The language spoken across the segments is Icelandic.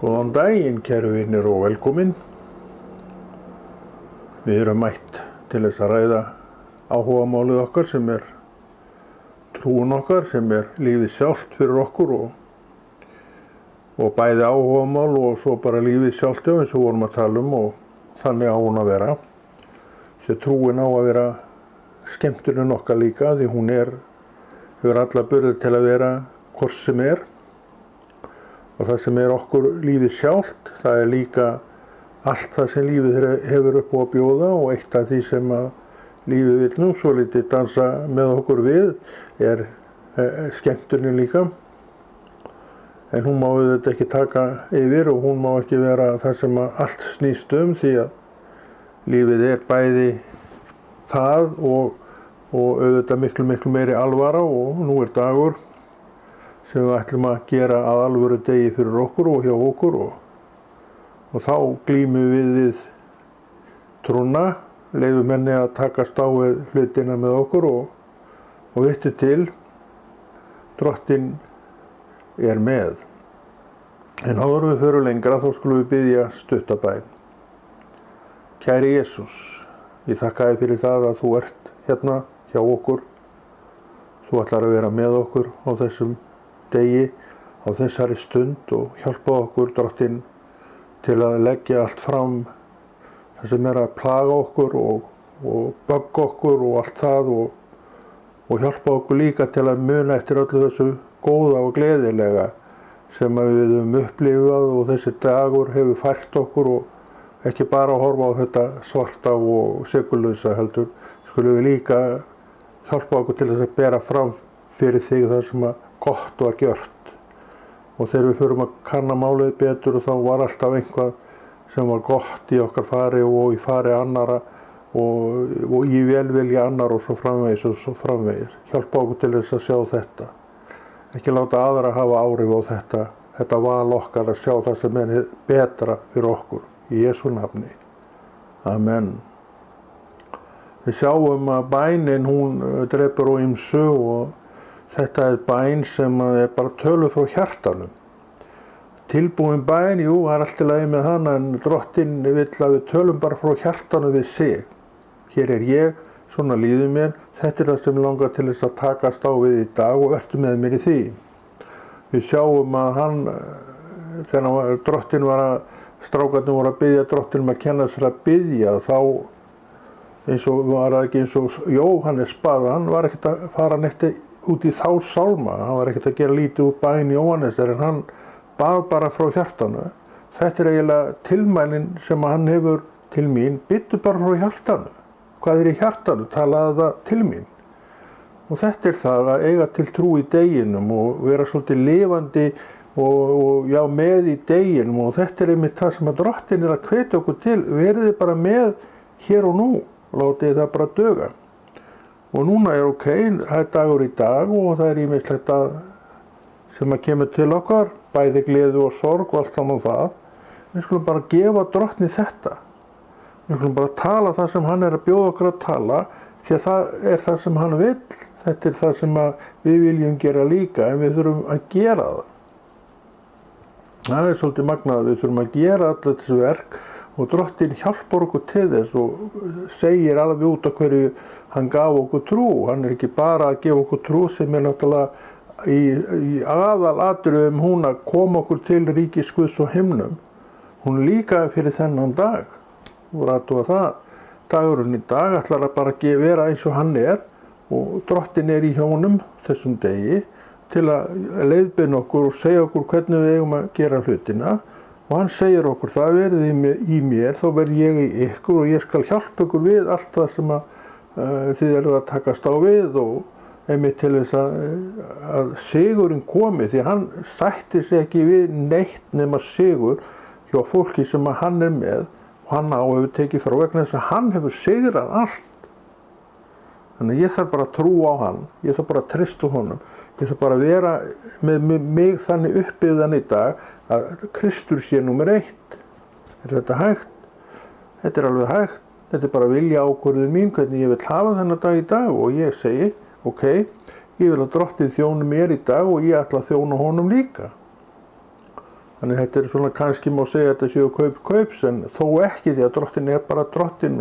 Góðan daginn, kæru vinir og velkomin. Við erum mætt til þess að ræða áhugamálið okkar sem trúin okkar, sem lífið sjálft fyrir okkur og bæði áhugamál og svo bara lífið sjálft eins og vorum að tala og þannig á hún að vera. Sér trúin á að vera skemmtunin okkar líka því hún hefur alla burði til að vera hvort sem og það sem okkur lífið sjálft, það líka allt það sem lífið hefur upp á að bjóða og eitt af því sem lífið vill nú svolítið dansa með okkur við skemmtunin líka. En hún má auðvitað ekki taka yfir og hún má ekki vera það sem allt snýst því að lífið bæði það og auðvitað miklu meiri alvara og nú dagur sem við ætlum að gera að alvöru degi fyrir okkur og hjá okkur og þá glímum við trúna, leyfum henni að takast á við hlutina með okkur og vittu til, Drottinn með. En áður við förum lengra þá skulum við biðja stutta bæn. Kæri Jesús, ég þakka þér fyrir það að þú hérna hjá okkur. Þú ætlar að vera með okkur á þessum degi, á þessari stund og hjálpa okkur, Drottinn, til að leggja allt fram það sem að plaga okkur og bögga okkur og allt það og hjálpa okkur líka til að muna eftir öllu þessu góða og gleðilega sem við höfum upplifað og þessi dagur hefur fært okkur og ekki bara að horfa á þetta svarta og segulausa heldur, skulum við líka hjálpa okkur til þess að bera fram fyrir þig það sem gott var gjört. Og þegar við förum að kanna málið betur og þá var alltaf einhvað sem var gott í okkar fari og í fari annara og í velvilja annara og svo framvegis. Hjálpa okkur til þess að sjá þetta. Ekki láta aðra hafa áhrif á þetta val okkar að sjá það sem betra fyrir okkur. Í Jesú nafni. Amen. Við sjáum að bænin hún drepur á ýmsu og þetta bæn sem bara töluð frá hjartanum. Tilbúin bæn, jú, það allt í lagi með hana en Drottinn vill að við tölum bara frá hjartanum við sig. Hér ég, svona líður mér, þetta það sem langar til þess að takast á við í dag og vertu með mér í því. Við sjáum að þegar Drottinn strákarnir voru að biðja Drottinn að kenna sér að biðja þá eins og Jóhannes bað, hann var ekkert að fara neitt út í þá sálma, hann var ekkert að gera lítið úr bæn Jóhannesar en hann bað bara frá hjartanu. Þetta eiginlega tilmælin sem hann hefur til mín, biddu bara frá hjartanu. Hvað í hjartanu? Talaði það til mín. Og þetta það að eiga til trú í deginum og vera svolítið lifandi og já, með í deginum og þetta einmitt það sem að Drottinn að hvetja okkur til, verið bara með hér og nú, látið það bara duga. Og núna ok, það dagur í dag og það ýmislegt sem að kemur til okkar, bæði gleði og sorg og allt saman það. Við skulum bara gefa Drottni þetta. Við skulum bara tala það sem hann að bjóða okkur að tala, því að það það sem hann vill. Þetta það sem við viljum gera líka, en við þurfum að gera það. Það svolítið magnað, við þurfum að gera allir þessu verk og Drottinn hjálpar okkur til þess og segir alveg út af hverju hann gaf okkur trú. Hann ekki bara að gefa okkur trú sem náttúrulega í aðalatriðum hún að koma okkur til ríkis Guðs og himnum. Hún líka fyrir þennan dag. Og rættu það. Dagurinn í dag ætlar að bara vera eins og hann og Drottinn í hjónum þessum degi til að leiðbeina okkur og segja okkur hvernig við eigum að gera hlutina. Og hann segir okkur það verið í mér, þá verð ég í ykkur og ég skal hjálpa ykkur við allt það sem þið að takast á við og einmitt til þess að sigurinn komi því hann sætti sig ekki við neitt nema sigur hjá fólki sem hann með og hann hefur tekið frá vegna þess að hann hefur sigrað allt. Þannig ég þarf bara að trúa á hann, ég þarf bara að treysta honum, ég þarf bara að vera með mig þannig uppbyggðan í dag að Kristur sé númer 1. Þetta hægt? Þetta alveg hægt. Þetta bara vilja ákvörðun mín hvernig ég vil hafa þennan dag í dag og ég segi, ok, ég vil að Drottinn þjóni mér í dag og ég ætla að þjóna honum líka. Þannig þetta svona kannski má segja að þetta séu kaups en þó ekki því að drottinn bara drottinn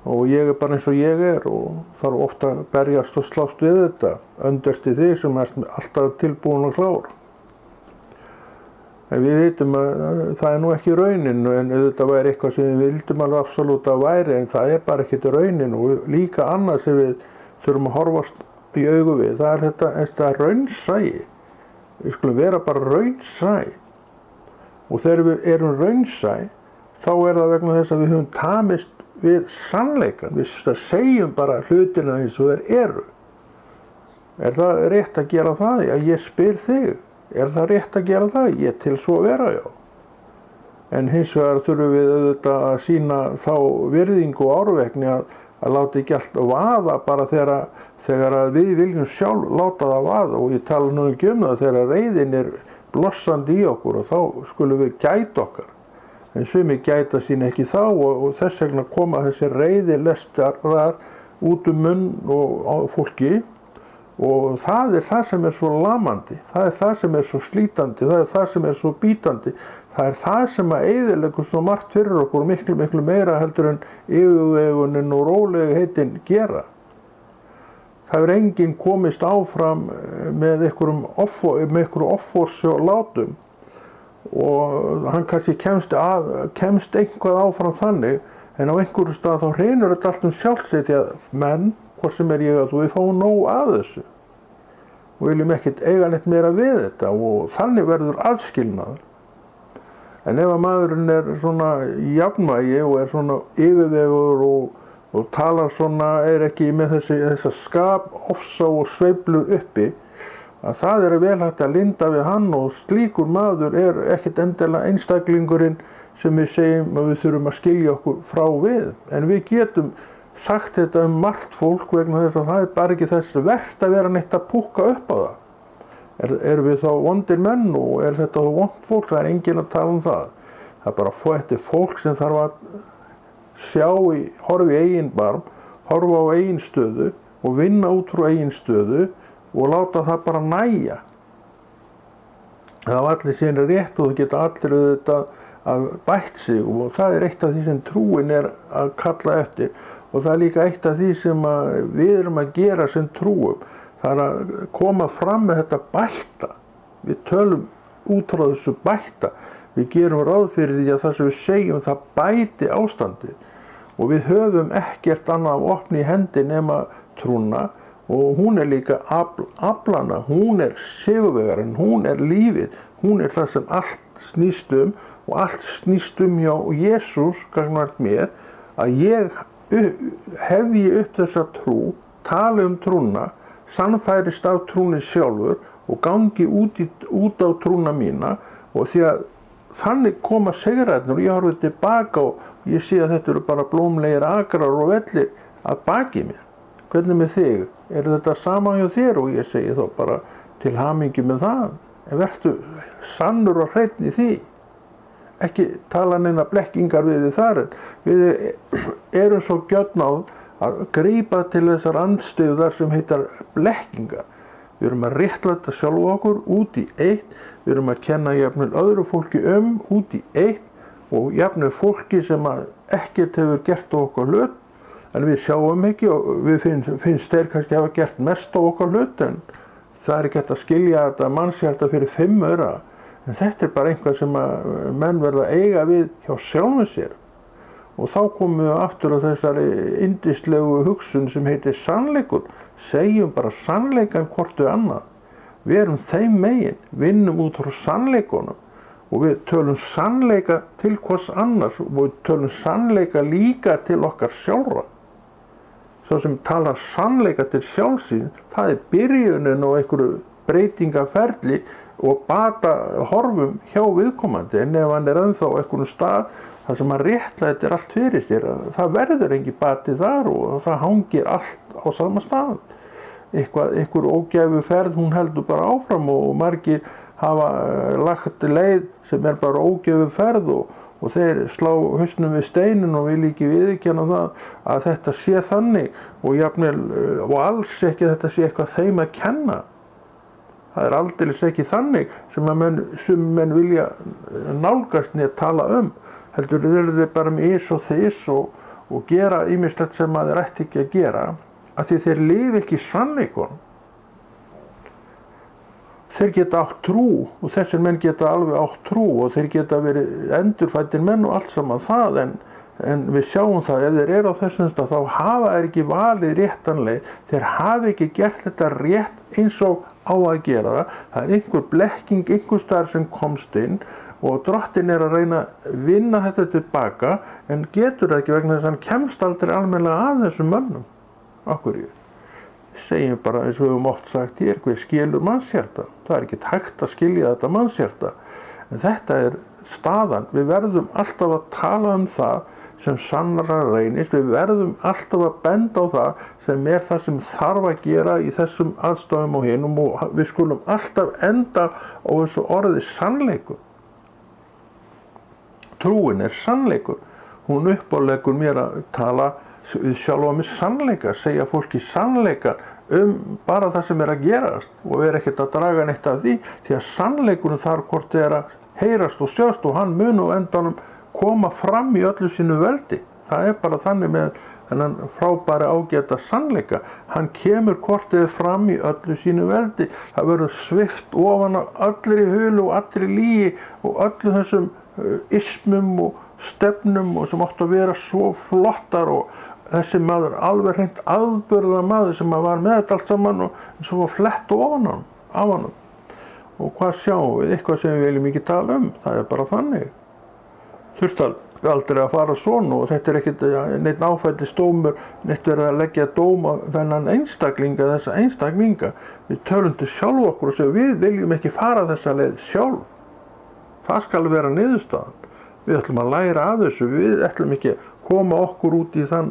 og ég bara eins og ég og þarf ofta að berjast og slást við þetta öndverst í því sem alltaf tilbúin og klár. En við vitum að það nú ekki raunin en þetta væri eitthvað sem við vildum alveg absolutt að væri en það bara ekkert raunin og líka annað sem við þurfum að horfast í augu við, það þetta raunsæi. Við skulum vera bara raunsæ. Og þegar við erum raunsæ, þá það vegna þess að við höfum tamist við sannleikann. Við segjum bara hlutina eins og þeir eru. Það rétt að gera það? Já, ég spyr þig. Það rétt að gera það? Ég til svo vera, já. En hins vegar þurfum við auðvitað að sýna þá virðingu og árvekni að láta ekki allt vaða bara þegar við viljum sjálf láta það vaða og ég tala nú ekki það þegar reiðin blossandi í okkur og þá skulum við gæta okkar. En sumir gæta sín ekki þá og þess vegna koma þessi reiðilestarar út munn og fólki og það það sem svo lamandi, það sem svo slítandi, það sem svo bítandi, það sem eyðileggur svo margt fyrir okkur miklu meira heldur en yfirvegunin og rólegheitin gera. Það hefur enginn komist áfram með einhverjum offorsi og látum og hann kannski kemst eitthvað áfram þannig en á einhverju stað þá hreinur þetta allt sjálfsagt því að menn, hvort sem ég að við fáum nóg að þessu og viljum ekkert eiga neitt meira við þetta og þannig verður aðskilnaður. En ef að maðurinn svona í jafnvægi og svona yfirvegur og talar svona, ekki með þessa skap, ofsa og sveiflur uppi, að það vel hægt að linda við hann og slíkur maður ekkert endilega einstaklingurinn sem við segjum að við þurfum að skilja okkur frá við. En við getum sagt þetta margt fólk vegna þess að það bara ekki þess vert að vera neitt að púkka upp á það. Erum við þá vondir menn og þetta þá vond fólk? Það enginn að tala það. Það bara þetta fólk sem þarf að horfa í eigin barm, horfa á eigin stöðu og vinna út frá eigin stöðu og láta það bara nægja. Það allir sín rétt og það geta allir að bætt sig og það eitt af því sem trúin að kalla eftir og það líka eitt af því sem við erum að gera sem trúum. Það að koma fram með þetta bætta. Við tölum út frá þessu bætta. Við gerum ráð fyrir því að það sem við segjum það bæti ástandið og við höfum ekkert annað opni í hendi nema trúna og hún líka aflana, hún sigurvegarinn, hún lífið, hún það sem allt snýst og allt snýst hjá Jesús gagnvart mér að ég hefji upp þessa trú, tala trúna, sannfærist af trúni sjálfur og gangi út á trúna mína og því að þannig koma sigrarnir og ég horfi tilbaka og ég sé að þetta bara blómlegir akrar og vellir að baki mér. Hvernig með þig? Þetta sama hjá þér? Og ég segi þá bara til hamingju með það. En vertu sannur og hreinn í því. Ekki tala neina blekkingar við þar en við erum svo gjörn á að grípa til þessar andstöðar sem heitar blekkingar. Við erum að réttlæta sjálf okkur út í eitt, við erum að kenna jafnvel öðru fólki út í eitt og jafnvel fólki sem ekkert hefur gert á okkar hlut, en við sjáum ekki og við finnst þeir kannski hafa gert mest á okkar hlut, en það ekki hægt að skilja þetta mannshjarta fyrir 5 aura. En þetta bara eitthvað sem menn verða að eiga við hjá sjálfum sér. Og þá komum við aftur á þessari yndislegu hugsun sem heitir sannleikur. Segjum bara sannleikan hvort við annað. Við erum þeim megin, vinnum út frá sannleikunum og við tölum sannleika til hvers annars og við tölum sannleika líka til okkar sjálfra. Svo sem talar sannleika til sjálfsín, það byrjunin á einhverju breytingaferli og bata horfum hjá viðkomandi, en ef hann ennþá á einhverjum stað þar sem hann réttlætir allt fyrir sér, það verður engin bati þar og það hangir allt á sama stað. Einhver ógæfu ferð, hún heldur bara áfram og margir hafa lagt leið sem bara ógæfu ferð og þeir slá hausnum við steinin og vil ekki viðurkenna það að þetta sé þannig og jafnvel og alls ekki að þetta sé eitthvað þeim að kenna. Það aldeilis ekki þannig sem menn vilja nálgast niður tala heldur eru þeir bara með ís og þys og gera ýmislegt sem þeir ætti ekki að gera, af því þeir lifa ekki sannleikunum. Þeir geta átt trú og þessir menn geta alveg átt trú og þeir geta verið endurfæddir menn og allt saman það, en við sjáum það, ef þeir eru á þessum stað þá hafa þeir ekki valið réttan leið, þeir hafa ekki gert þetta rétt eins og á að gera það. Það er einhver blekking einhver staðar sem komst inn og Drottinn er að reyna að vinna þetta tilbaka, en getur það ekki vegna þess að hann kemst aldrei almennilega að þessum mönnum. Af hverju? Segjum bara eins og við höfum oft sagt hér, hver skilur mannshjarta? Það er ekki hægt að skilja þetta mannshjarta, en þetta er staðan. Við verðum alltaf að tala það sem sannara reynist, við verðum alltaf að benda á það sem er það sem þarf að gera í þessum aðstæðum og hinum, og við skulum alltaf enda á þessu orði sannleikur. Trúin er sannleikur. Hún uppáleggur mér að tala við sjálfa með sannleika, segja fólki sannleika bara það sem er að gerast og er ekkert að draga neitt af því að sannleikurinn þarf hvort er að heyrast og sjást og hann mun á endanum koma fram í öllu sínu veldi. Það er bara þannig með þennan frábæri ágæta sannleika. Hann kemur hvort eða fram í öllu sínu veldi. Það verður svipt ofan af allri hulu og allri lygi og öllu þessum ismum og stefnum og sem áttu að vera svo flottar, og þessi maður alveg hreint aðburða maður sem var með þetta allt saman og svo var flett ofan af honum. Og hvað sjáum við? Eitthvað sem við viljum ekki tala það er bara þannig. Þurfti aldrei að fara svona, og þetta er ekkert neitt áfællisdómur, neitt verið að leggja dóm á þennan einstaklinga, þessa einstaklinga. Við tölum til sjálf okkur og segjum við viljum ekki fara þessa leið sjálf. Það skal vera niðurstaðan. Við ætlum að læra af þessu, við ætlum ekki að koma okkur út í þann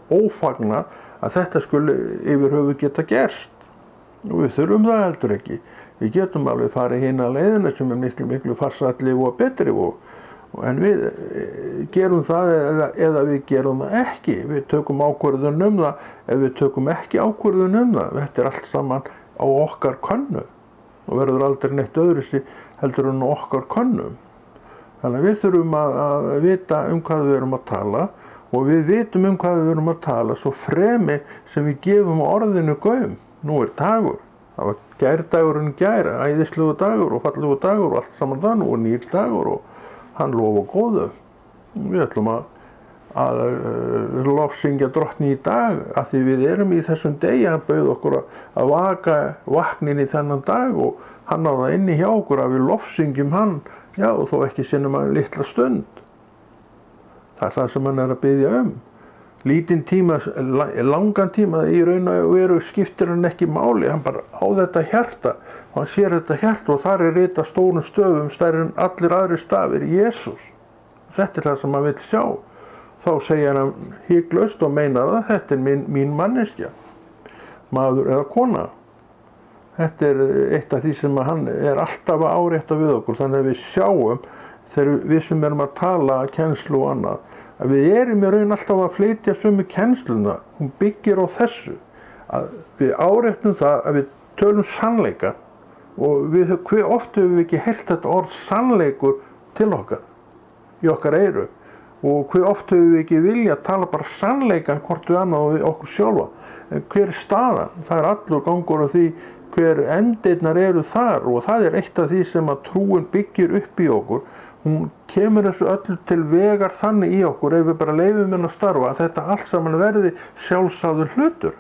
ófagna að þetta skuli yfir höfuð geta gerst. Og við þurfum það heldur ekki. Við getum alveg farið hina leiðina sem er miklu farsælli og betri, en við gerum það eða við gerum það ekki. Við tökum ákvörðun það, ef við tökum ekki ákvörðun það. Þetta er allt saman á okkar könnu og verður aldrei neitt öðruvísi heldur en okkar könnu. Þannig að við þurfum að vita hvað við erum að tala, og við vitum hvað við erum að tala svo fremi sem við gefum orðinu gaum. Nú er dagur. Það var gærdagurinn gær, æðislegu dagur og fallegu dagur og allt saman það, nú er nýr dagur og hann lofa góðu. Við ætlum að lofsyngja Drottni í dag, af því við erum í þessum degi. Hann bauð okkur að vaka vaknin í þennan dag og hann á það inni hjá okkur að við lofsyngjum hann, já, og þó ekki sinnum að litla stund. Það er það sem hann er að biðja Lítinn tíma, langan tíma, í raun og veru skiptir hann ekki máli, hann bara á þetta hjarta, og hann sér þetta hjarta og þar er ritað stórum stöfum stærri en allir aðrir stafir, Jesús. Þetta er það sem hann vill sjá. Þá segir hann hyglaust og meinar það, þetta er mín manneskja, maður eða kona. Þetta er eitt af því sem hann er alltaf að árétta við okkur, þannig að við sjáum, þegar við sem erum að tala kennslu og annað, að við erum í raun alltaf að flytja sömu kennsluna. Hún byggir á þessu, að við áréttum það að við tölum sannleika, og hve oft höfum við ekki heyrt þetta orð sannleikur til okkar, í okkar eyru, og hve oft höfum við ekki vilja að tala bara sannleikan hvort við annað og við okkur sjálfa. En hver er staðan? Það er allur gangur á því hver endirnar eru þar, og það er eitt af því sem að trúin byggir upp í okkur. Hún kemur þessu öllu til vegar þannig í okkur, ef við bara leyfum henni að starfa, að þetta allt saman verði sjálfsagður hlutur.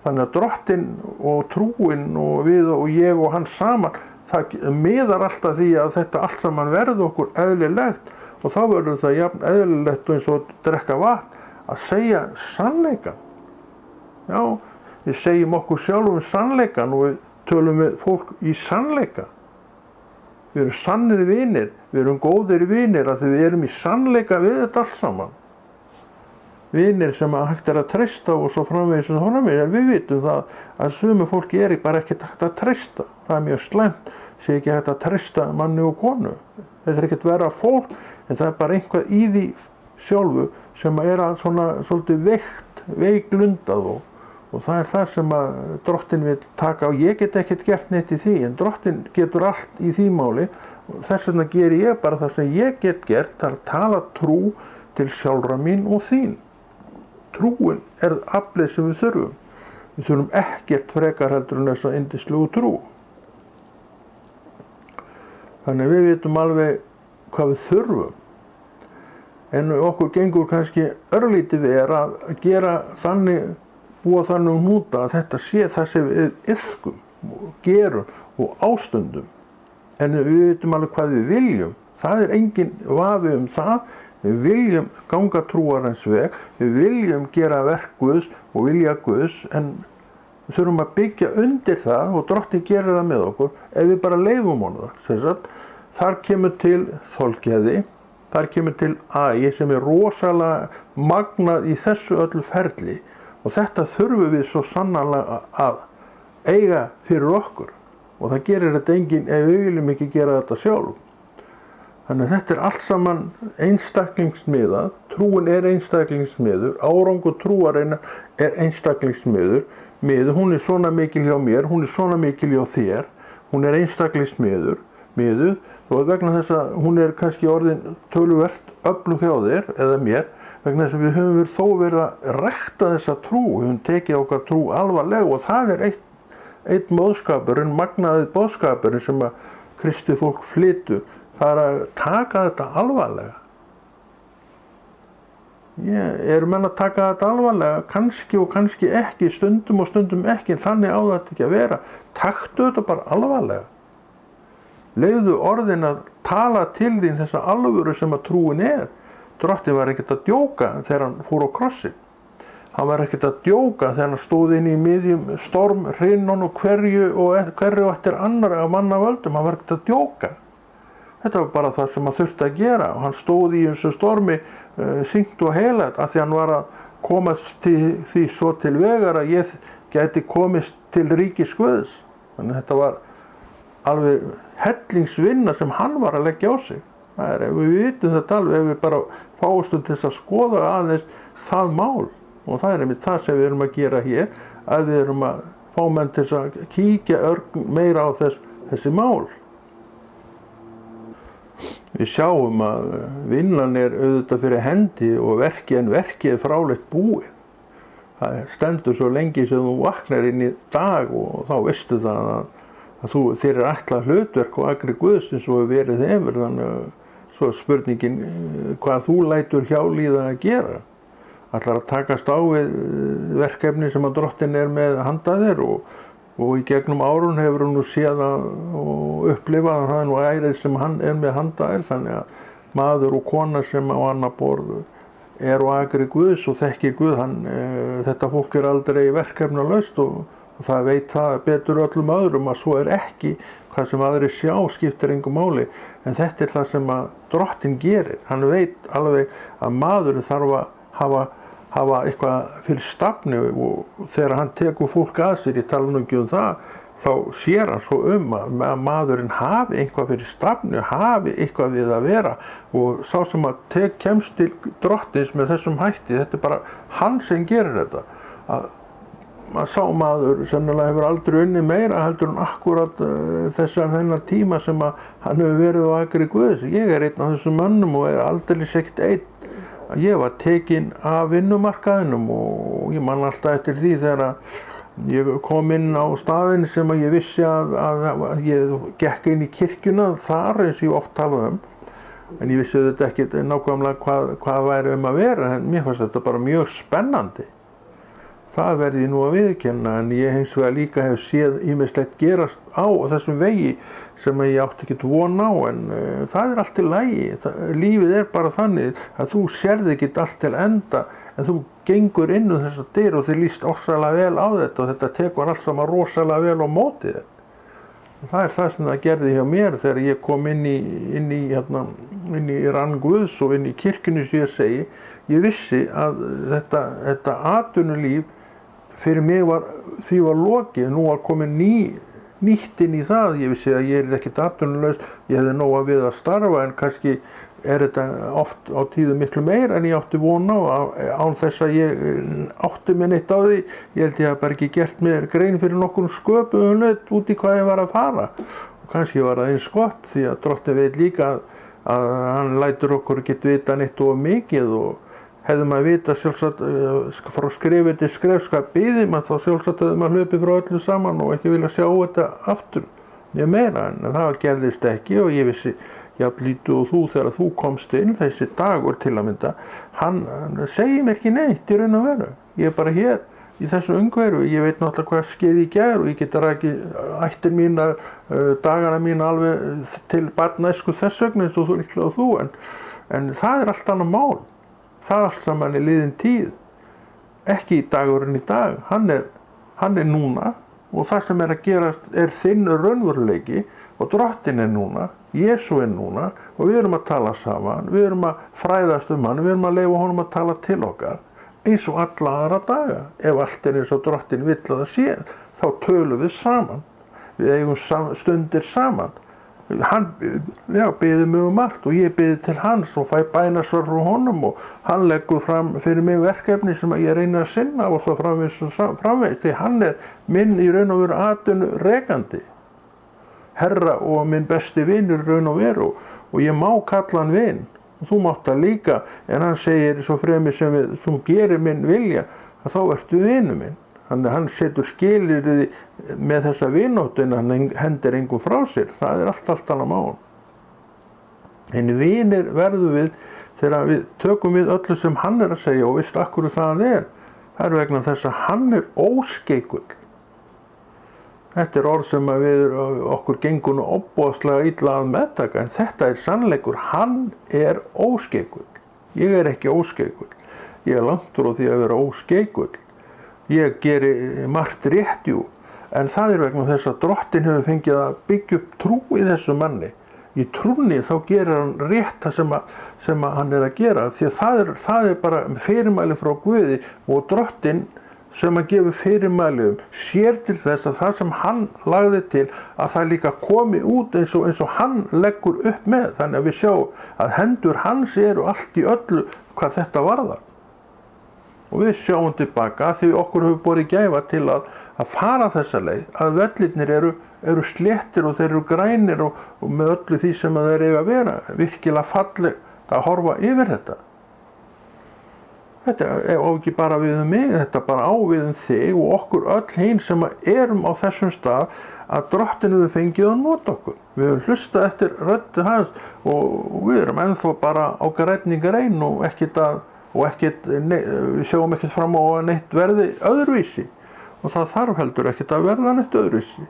Þannig að Drottinn og trúin og við og ég og hann saman, það miðar alltaf því að þetta allt saman verði okkur eðlilegt, og þá verður það jafn eðlilegt eins og drekka vatn, að segja sannleikan. Já, við segjum okkur sjálfum sannleikan og við tölum við fólk í sannleika. Við erum sannir vinir, við erum góðir vinir af því við erum í sannleika við þetta allt saman. Vinir sem hægt er að treysta og svo framvegis og framvegis, en við vitum það að sumu fólki er bara ekkert hægt að treysta. Það er mjög slæmt, sé ekki hægt að treysta manni og konu. Þetta er ekkert vera fólk, en það er bara einhvað í því sjálfu sem er að svona svolítið veiklundað Og það það sem að Drottinn vill taka, og ég get ekkert gert neitt í því, en Drottinn getur allt í því máli. Og þess vegna geri ég bara það sem ég get gert, það að tala trú til sjálfra mín og þín. Trúin aflið sem við þurfum. Við þurfum ekkert frekar heldur en þessa yndislegu trú. Þannig við vitum alveg hvað við þurfum. En okkur gengur kannski örlítið verið að gera þannig, búa þannig hnúta að þetta sé það sem við iðkum, gerum og ástundum. En við vitum alveg hvað við viljum. Það engin vafi það. Við viljum ganga trúarins veg, við viljum gera verk Guðs og vilja Guðs, en við þurfum að byggja undir það, og Drottinn gerir það með okkur, ef við bara leyfum honum það. Þar kemur til þolgæði, þar kemur til agi sem rosalega magnað í þessu öllu ferli, og þetta þurfum við svo sannarlega að eiga fyrir okkur, og það gerir þetta enginn ef við viljum ekki gera þetta sjálf. Þannig að þetta allt saman einstaklingsmiðað, trúin einstaklingsmiður, árangur trúarinnar einstaklingsmiður, hún svona mikil hjá mér, hún svona mikil hjá þér, hún einstaklingsmiður, og vegna þess að hún kannski orðin töluvert öflug hjá þér eða mér, vegna þess að við höfum þó verið að rækta þessa trú, við höfum tekið okkar trú alvarlega, og það einn boðskapurinn, magnaðið boðskapurinn sem að kristið fólk flytur. Það að taka þetta alvarlega. Menn að taka þetta alvarlega, kannski og kannski ekki, stundum og stundum ekki, þannig á þetta ekki að vera. Taktu þetta bara alvarlega. Leyfðu orðin að tala til þín þessa alvöru sem að trúin Drottinn var ekkert að djóka þegar hann fór á krossin. Hann var ekkert að djóka þegar hann stóð inn í miðjum storm, hrinnun og hverju eftir annar af manna völdum. Hann var ekkert að djóka. Þetta var bara það sem hann þurfti að gera, og hann stóð í þessu stormi sýnt og heilagt, af því hann var að komast því svo til vegar að ég gæti komist til ríkis Guðs. Þannig að þetta var alveg hellingsvinna sem hann var að leggja á sig. Við vitum þetta alveg ef við bara fáumst til þess að skoða aðeins það mál, og það einmitt það sem við erum að gera hér, að við erum að fá menn til þess að kíkja meira á þessi mál. Við sjáum að vinnan auðvitað fyrir hendi og verkið fráleitt búið. Það stendur svo lengi sem þú vaknar inn í dag, og þá veistu það að þér ætlað hlutverk og agri Guðs eins og verið hefur. Þannig að svo spurningin hvað þú lætur hjá líða að gera. Ætlar að takast á við verkefni sem að Drottinn með handa þér, og í gegnum árun hefur hann séð og upplifað að það ærið sem hann með handa þannig að maður og kona sem á annar borð og agri Guðs og þekkir Guð, þetta fólk aldrei verkefnalaust, og það veit það betur öllum öðrum að svo ekki. Hvað sem aðrir sjá skiptir engu máli, en þetta það sem að Drottinn gerir. Hann veit alveg að maðurinn þarf að hafa eitthvað fyrir stafni, og þegar hann tekur fólk að sér, ég tala nú ekki það, þá sér hann svo að maðurinn hafi eitthvað fyrir stafni, hafi eitthvað við að vera, og sá sem að kemst til Drottins með þessum hætti, þetta bara hann sem gerir þetta. Að sá maður sennilega hefur aldrei unnið meira heldur en akkurat þennan tíma sem að hann hefur verið á agri Guðs. Ég einn af þessum mönnum og aldrei ekkert einn. Ég var tekinn af vinnumarkaðinum, og ég man alltaf eftir því þegar ég kom inn á staðinn sem að ég vissi að ég gekk inn í kirkjuna þar, eins og ég oft talaði en ég vissi þetta ekki nákvæmlega hvað væri að vera, en mér fannst þetta bara mjög spennandi. Það verði ég nú að viðurkenna, en ég hins vegar líka hef séð ýmislegt gerast á þessum vegi sem ég átti ekkert von á, en það allt í lagi. Lífið bara þannig að þú sérð ekkert allt til enda, en þú gengur inn þessar dyr og þið líst ofsalega vel á þetta, og þetta tekur allt saman rosalega vel á móti þetta. Það það sem það gerði hjá mér þegar ég kom inn í rann Guðs og inn í kirkjunni sem ég segi. Ég vissi að þetta atvinnulíf fyrir mig var lokið, nú var komin nýtt inn í það. Ég vissi að ég ekkert atvinnulaus, ég hefði nóg við að starfa, en kannski þetta oft á tíðum miklu meir en ég átti von á án þess að ég átti mér neitt á því. Ég held ég hafi bara ekki gert mér grein fyrir nokkur sköpuðum hlut út í hvað ég var að fara. Og kannski var það eins gott því að Drottinn veit líka að hann lætur okkur ekki vita neitt of mikið og hefði maður vita sjálfsagt frá skrefi til skrefs hvað biði maður þá sjálfsagt hefði maður hlupið frá öllu saman og ekki vilja sjá þetta aftur mjög meira en það gerðist ekki og ég vissi jafn lítið og þú þegar þú komst inn þessi dagur til að mynda hann segir mér ekki neitt í raun og veru ég er bara hér í þessu umhverfi ég veit náttúrulega hvað skeði í gær og ég get rakið ættir mínar dagana mína alveg til barnæsku þess vegna eins og þú líklega þú en það er allt annað mál það allt saman liðin tíð ekki dagurinn í dag hann er núna og það sem að gerast þinn raunveruleiki og Drottinn núna Jesú núna og við erum að tala saman við erum að fræðast hann við erum að leyfa honum að tala til okkar eins og alla aðra daga ef allt eins og Drottinn vill að það sé þá tölum við saman við eigum stundir saman hann biður mig allt og ég biður til hans og fæ bænasvar frá honum og hann leggur fram fyrir mig verkefni sem ég reyni að sinna og svo framvegis því hann minn í raun og veru atvinnurekandi herra og minn besti vinur í raun og veru og ég má kalla hann vin og þú mátt það líka en hann segir svo fremur sem þú gerir minn vilja að þá ertu vinur minn þannig að hann setur skilyrði með þessa vináttu en hann hendir engum frá sér það er allt annað mál en vinir verðum við þegar við tökum við öllu sem hann að segja og veist akkur það er vegna þess að hann óskeikull þetta orð sem að við okkur gengur nú ofboðslega illa að meðtaka en þetta sannleikur hann óskeikull ég ekki óskeikull ég langt frá því að vera óskeikull ég geri margt rétt en það vegna þess að Drottinn hefur fengið að byggja upp trú í þessu manni í trúnni þá gerir hann rétt það sem hann að gera því að það bara fyrirmæli frá Guði og Drottinn sem að gefa fyrirmæli sér til þess að það sem hann lagði til að það líka komi út eins og hann leggur upp með þannig að við sjáum að hendur hans allt í öllu hvað þetta varðar og við sjáum tilbaka því okkur hefur borið gæfa til að fara þessa leið að vellirnir eru sléttir og þeir eru grænir og með öllu því sem þeir eiga að vera virkilega fallegt að horfa yfir þetta á ekki bara við mig þetta bara á við þig og okkur öll hinn sem erum á þessum stað að Drottinn hefur fengið að nota okkur við höfum hlustað eftir röddu hans og við erum ennþá bara á græningar einn og við sjáum ekkert fram á að neitt verði öðruvísi og það þarf heldur ekkert að verða neitt öðruvísi.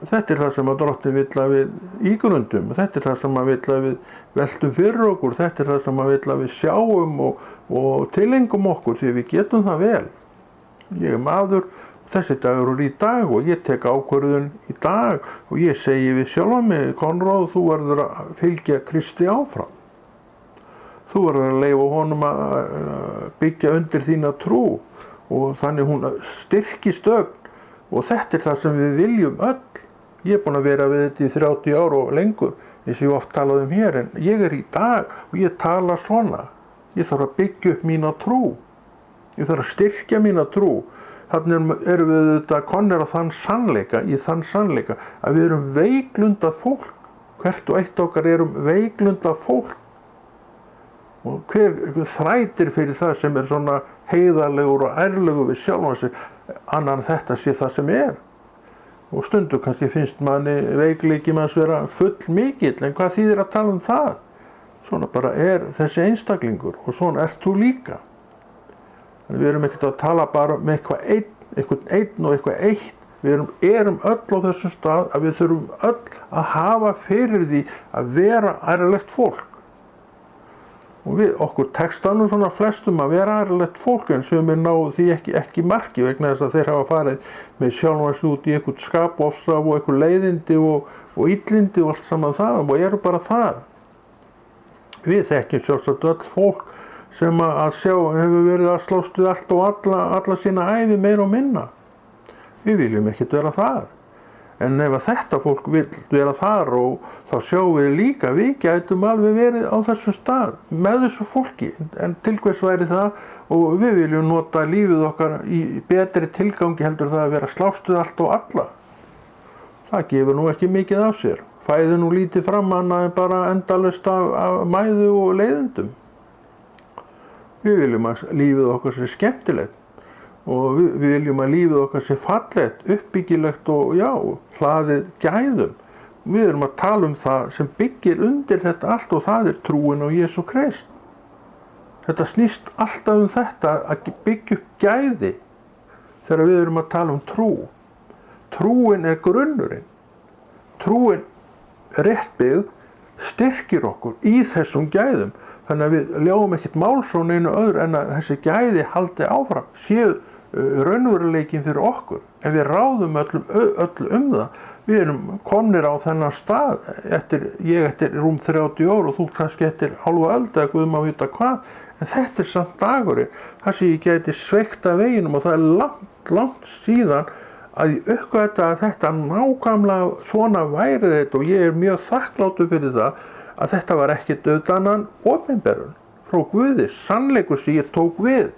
Þetta það sem að Drottinn vill að við ígrundum, þetta það sem að vill að við veltum fyrir okkur, þetta það sem að vill að við sjáum og tilengum okkur því við getum það vel. Ég maður, þessi dagur í dag og ég tek ákvörðun í dag og ég segi við sjálfan mig, Konráð, þú verður að fylgja Kristi áfram. Þú verður að leyfa honum að byggja undir þína trú og þannig hún styrkist ögn og þetta það sem við viljum öll. Ég búinn að vera við þetta í 30 ár og lengur eins og ég oft talaði hér en ég í dag og ég tala svona. Ég þarf að byggja upp mína trú. Ég þarf að styrkja mína trú. Þannig erum við þetta konir á þann sannleika að við erum veiklunda fólk. Hvert og eitt okkar erum veiklunda fólk. Og hver þrætir fyrir það sem svona heiðarlegur og ærlegur við sjálfan sig annan þetta sé það sem og stundum kannski finnst manni veikleiki manns vera full mikill en hvað þýðir að tala það svona bara þessi einstaklingur og svona þú líka en við erum ekkert að tala bara með eitthvað einn og eitthvað eitt við erum öll á þessum stað að við þurfum öll að hafa fyrir því að vera ærlegt fólk og okkur tekst nú svona flestum að vera ærlegt fólk en sem náðu því ekki marki vegna þess að þeir hafa farið með sjálfans út í eitthvað skapofsa og eitthvað leiðindi og illindi og allt saman það og eru bara þar. Við þekkjum sjálfsagt öll fólk sem að sjá hefur verið að slást við allt og alla sína ævi meira og minna. Við viljum ekkert vera þar. En ef að þetta fólk vill vera þar og þá sjáum við líka, við gætum alveg verið á þessum stað með þessu fólki. En til hvers væri það? Og við viljum nota lífið okkar í betri tilgangi heldur það að vera slást við allt og alla. Það gefur nú ekki mikið af sér. Fæði nú lítið fram annað en bara endalaust af mæðu og leiðindum. Við viljum að lífið okkar sé skemmtilegt og við viljum að lífið okkar sé fallegt, uppbyggilegt og já, hlaðið gæðum. Við erum að tala um það sem byggir undir þetta allt og það er trúin á Jesú Krist. Þetta snýst alltaf um þetta að byggja upp gæði þegar við erum að tala um trú. Trúin er grunnurinn. Trúin réttbyggð styrkir okkur í þessum gæðum. Þannig að við ljáum ekkert máls frá neinu öðru en að þessi gæði haldi áfram, séu raunveruleikin fyrir okkur. Ef við ráðum öll það, við erum komnir á þennan stað, ég eftir rúm 30 ár og þú kannski eftir hálfa öld eða guð má vita hvað, en þetta er samt dagurinn, þar sem ég gæti sveikt af veginum og það er langt síðan að ég uppgöta að þetta nákvæmlega svona væri þetta og ég er mjög þakkláttur fyrir það að þetta var ekki utan opinberun frá Guði, sannleikur sem ég tók við.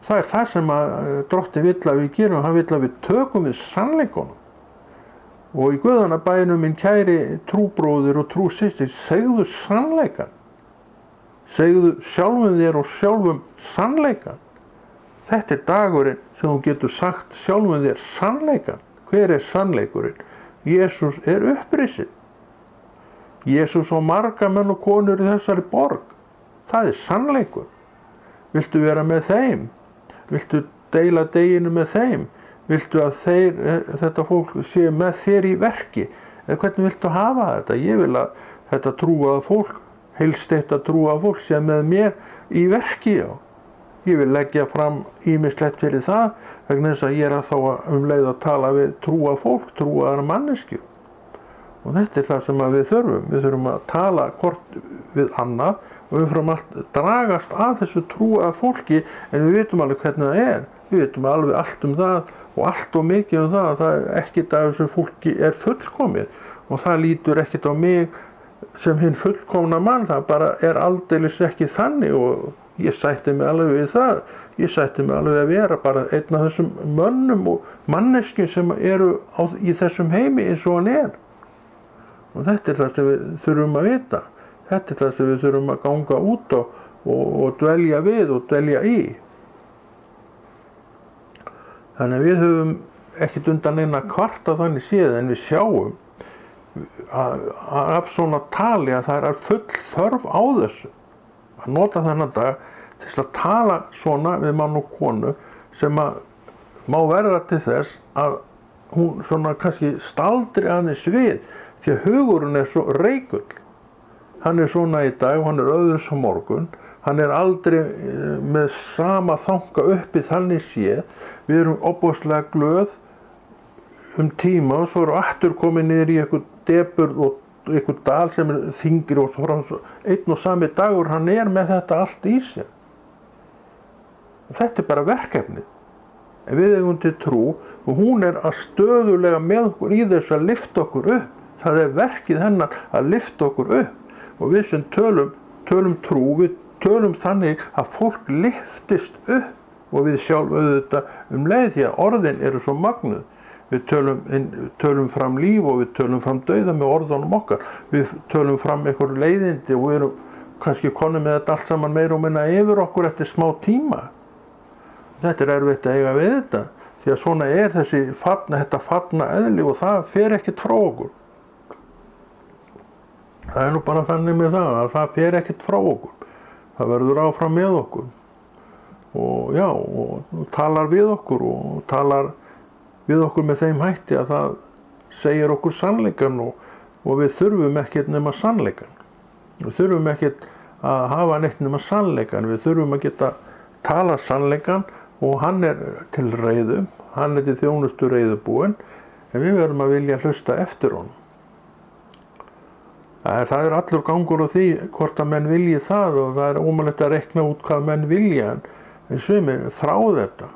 Það er það sem að Drottinn vill að við gerum, hann vill að við tökum við sannleikunum. Og í Guðanna bænum minn kæri trúbróðir og trúsystir, segðu sannleikan. Segðu sjálfum þér og sjálfum sannleikan. Þetta er dagurinn sem þú getur sagt sjálfum þér sannleikan. Hver er sannleikurinn? Jesús er upprisinn. Jesús á marga menn og konur í þessari borg. Það er sannleikur. Viltu vera með þeim? Viltu deila deginu með þeim? Viltu að þetta fólk sé með þér í verki? Eða hvernig viltu hafa þetta? Ég vil að þetta trúaða fólk, heilsteytta trúaða fólk sé með mér í verki, já. Ég vil leggja fram ýmislegt fyrir það vegna þess að ég er þá leið að tala við trúað fólk, trúaðar manneskjur. Og þetta er það sem við þurfum. Við þurfum að tala hvort við annað og við þurfum að dragast að þessu trúaða fólki en við vitum alveg hvernig það er. Við vitum alveg allt um það og allt og mikið um það að það er ekkert af þessu fólki er fullkomið og það lítur ekkert á mig sem hinn fullkomna mann, það bara er aldeilis ekki þannig og ég sætti mig alveg við það. Ég sætti mig alveg að vera bara einn af þessum mönnum og manneskjum sem eru í þessum heimi eins og hann er. Og þetta er það sem við þurfum að vita. Þetta er það sem við þurfum að ganga út og dvelja við og dvelja í. Þannig að við höfum ekkert undan eina kvarta þannig séð en við sjáum af svona tali að það er full þörf á þessu. Að nota þennan dag til að tala svona við mann og konu sem að má verða til þess að hún svona kannski staldri aðeins við því að hugurinn er svo reikull. Hann er svona í dag og hann er öðru sem morgun. Hann er aldrei með sama þanga uppi þannig séð. Við erum ofboðslega glöð tíma og svo eru aftur komið niður í eitthvað depurð og eitthvað dal sem er þyngri og svo einn og sami dagur hann er með þetta allt í sér. Þetta er bara verkefnið. En við eigum til trú og hún er að stöðulega með okkur í þess að lyfta okkur upp. Það er verkið hennar að lyfta okkur upp og við sem tölum trú, við tölum þannig að fólk lyftist upp og við sjálf auðvitað leið því að orðin eru svo magnuð. Við tölum fram líf og við tölum fram dauða með orðunum okkar. Við tölum fram einhver leiðindi og við erum kannski konum með þetta allt saman meira og minna yfir okkur eftir smá tíma. Þetta er erfitt að eiga við þetta því að svona er þetta fallna eðli og það fer ekkert frá okkur. Það er nú bara þannig með það að það fer ekkert frá okkur. Það verður áfram með okkur. Og já, og talar við okkur og talar við okkur með þeim hætti að það segir okkur sannleikan og við þurfum ekkert nema sannleikan. Við þurfum ekkert að hafa neitt nema sannleikan. Við þurfum að geta tala sannleikan og hann er til reiðu, hann er til þjónustu reiðubúinn, en við verðum að vilja hlusta eftir honum. Það er allur gangur á því hvort að menn vilji það og það er ómögulegt að reikna út hvað menn vilja en sumir þrá þetta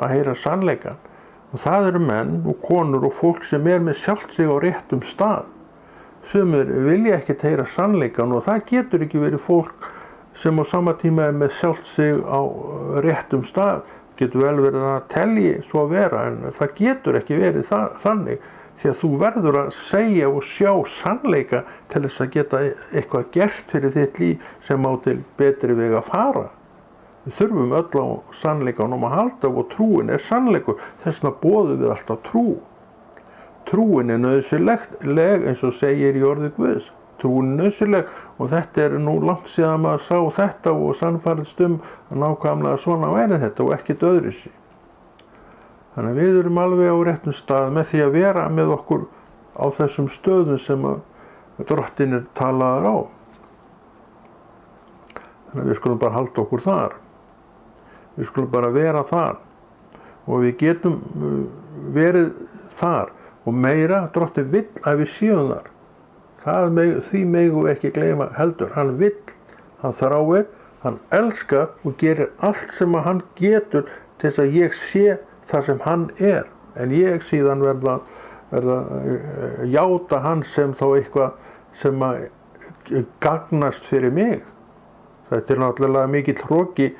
að heyra sannleikann Og það eru menn og konur og fólk sem með sjálft sig á réttum stað. Sumir vilja ekki heyra sannleikann og það getur ekki verið fólk sem á sama tíma með sjálft sig á réttum stað. Getur vel verið að telji svo að vera, en það getur ekki verið þannig, því að þú verður að segja og sjá sannleika til þess að geta eitthvað gert fyrir þitt líf sem á til betri veg að fara. Við þurfum öll á sannleikanum að halda og trúin sannleikur, þess vegna boðum við alltaf trú. Trúin nauðsynleg eins og segir í orði Guðs. Trúin nauðsynleg og þetta nú langt síðan maður sá þetta og sannfærðist að nákvæmlega svona væri þetta og ekkert öðruvísi. Þannig að við erum alveg á réttum stað með því að vera með okkur á þessum stöðum sem Drottinn talaður á. Þannig að við skulum bara halda okkur þar. Við skulum bara vera þar og við getum verið þar og meira Drottinn vill að við séum þar. Því megum við ekki gleyma heldur. Hann vill, hann þráir, hann elskar og gerir allt sem hann getur til þess að ég sé það sem hann en ég síðan verða játa hann sem þá eitthvað sem gagnast fyrir mig. Þetta náttúrulega mikill hroki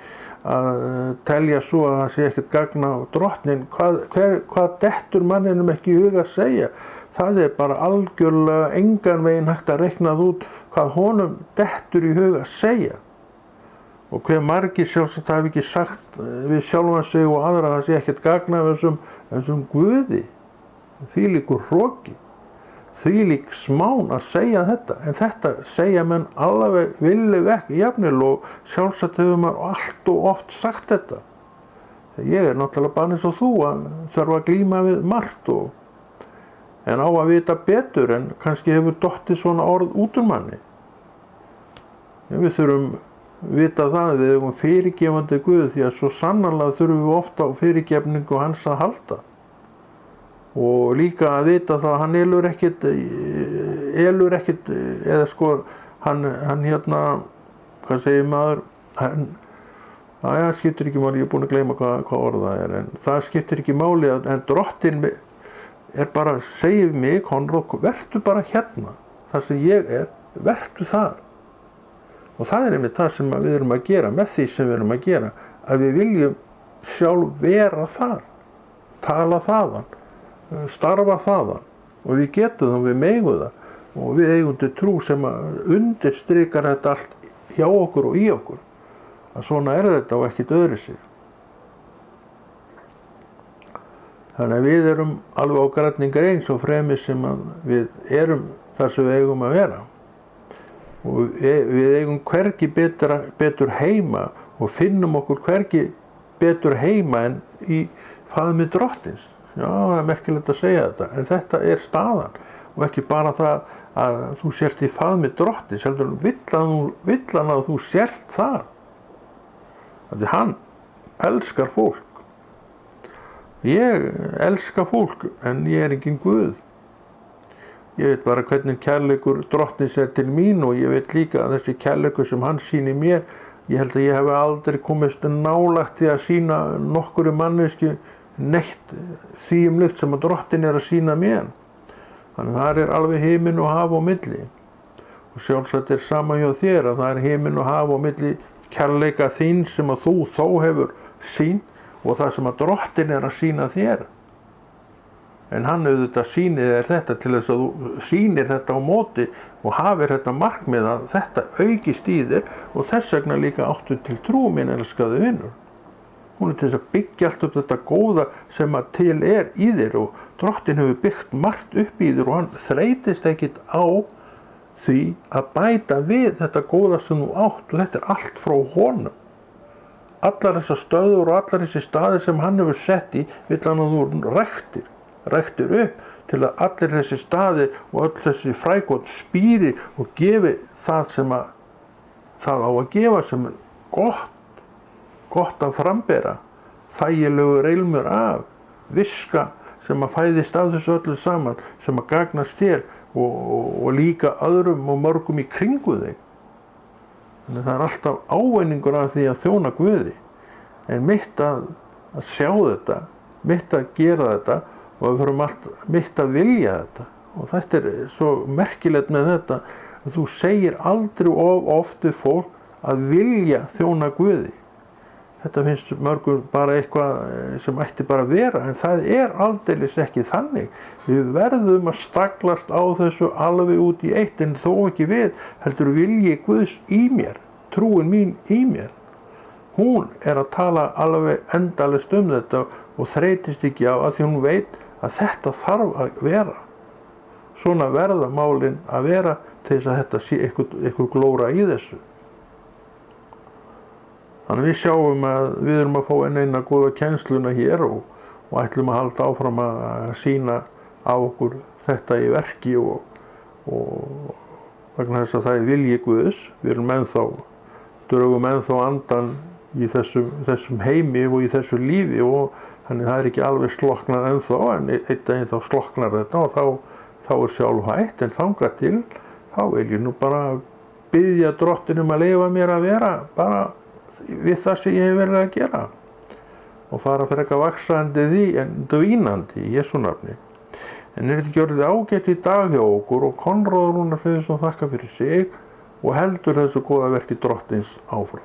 að telja svo að það sé ekkert gagna á Drottnin. Hvað dettur manninum ekki í huga að segja? Það bara algjörlega engan veginn hægt að reikna út hvað honum dettur í huga að segja. Og hver margir sjálfsagt hafi ekki sagt við sjálfan sig og aðra að það sé ekkert gagna af þessum Guði. Þvílíkur hroki, þvílík smán að segja þetta. En þetta segja menn alveg vilja ekki jafnvel og sjálfsagt hefur maður allt og oft sagt þetta. Ég náttúrulega bara eins og þú að þarf að glíma við margt en á að vita betur en kannski hefur dottið svona orð út úr manni. Við þurfum vita það við eigum fyrirgefandi Guð því að svo sannarlega þurfum við ofta á fyrirgefningu hans að halda. Og líka að vita það að hann elur ekkert eða sko hann hvað segir maður, það skiptir ekki máli, ég búinn að gleyma hvað orð það en það skiptir ekki máli en Drottinn bara segir mig, Konráð, vertu bara hérna, þar sem ég vertu þar. Og það einmitt það sem við erum að gera, með því sem við erum að gera, að við viljum sjálf vera þar, tala þaðan, starfa þaðan og við getum það, við megum það og við eigum til trú sem undirstrikar þetta allt hjá okkur og í okkur. Að svona þetta og ekkert öðruvísi. Þannig að við erum alveg á grætningar eins og fremur sem við erum þar sem við eigum að vera. Og við eigum hvergi betur heima og finnum okkur hvergi betur heima en í faðmi Drottins. Já, það merkilegt að segja þetta, en þetta staðan. Og ekki bara það að þú sért í faðmi Drottins, heldur vill hann að þú sért þar. Þannig hann elskar fólk. Ég elska fólk, en ég engin Guð. Ég veit bara hvernig kærleikur Drottins til mín og ég veit líka að þessi kærleikur sem hann sýnir mér, ég held að ég hef aldrei komist nálægt því að sýna nokkru manneski neitt því lykt sem að Drottinn að sýna mér. Þannig að það alveg himinn og haf á milli. Og sjálfsagt sama hjá þér að það himinn og haf á milli kærleika þín sem að þú þó hefur sýnt og það sem að Drottinn að sýna þér. En hann auðvitað sýnir þér þetta til þess að þú sýnir þetta á móti og hafir þetta markmið að þetta aukist í þér og þess vegna líka áttu til trú minn elskaði vinur. Hún til þess að byggja allt upp þetta góða sem að til í þér og Drottinn hefur byggt margt upp í þér og hann þreytist ekkit á því að bæta við þetta góða sem þú átt og þetta allt frá honum. Allar þessar stöður og allar þessi staðir sem hann hefur sett í vill hann að þú ræktir upp til að allir þessi staðir og öll þessi frægótt spíri og gefi það sem það á að gefa sem gott að frambera, þægilegur ilmur af, viska sem að fæðist af þessu öllu saman, sem að gagnast þér og líka öðrum og mörgum í kringu þig. Þannig það alltaf ávinningur af því að þjóna Guði. En mitt að sjá þetta mitt að gera þetta og við förum mitt að vilja þetta. Og þetta svo merkilegt með þetta að þú segir aldrei of oft við fólk að vilja þjóna Guði. Þetta finnst mörgum bara eitthvað sem ætti bara að vera, en það aldeilis ekki þannig. Við verðum að staglast á þessu alveg út í eitt, en þó ekki við, heldur vilji Guðs í mér, trúin mín í mér. Hún að tala alveg endalaust þetta og þreytist ekki á að því hún veit að þetta þarf að vera. Svona verða málin að vera til þess að þetta sé eitthvað glóra í þessu. Þannig við sjáum að við erum að fá eina góða kennsluna hér og ætlum að halda áfram að sýna á okkur þetta í verki og vegna þess að það vilji Guðs. Við erum drögum ennþá andan í þessum heimi og í þessu lífi og þannig það ekki alveg slokknað ennþá, en einn daginn þá slokknar þetta og þá sjálf hægt, en þangað til þá vil ég nú bara biðja Drottinn að leyfa mér að vera bara við það sem ég hef verið að gera og fara frekar vaxandi því en dvínandi í Jesú nafni. En þetta ekki orðið ágætt í dag hjá okkur og Konráð Rúnar Friðriksson þakka fyrir sig og heldur þessu góða verki Drottins áfram.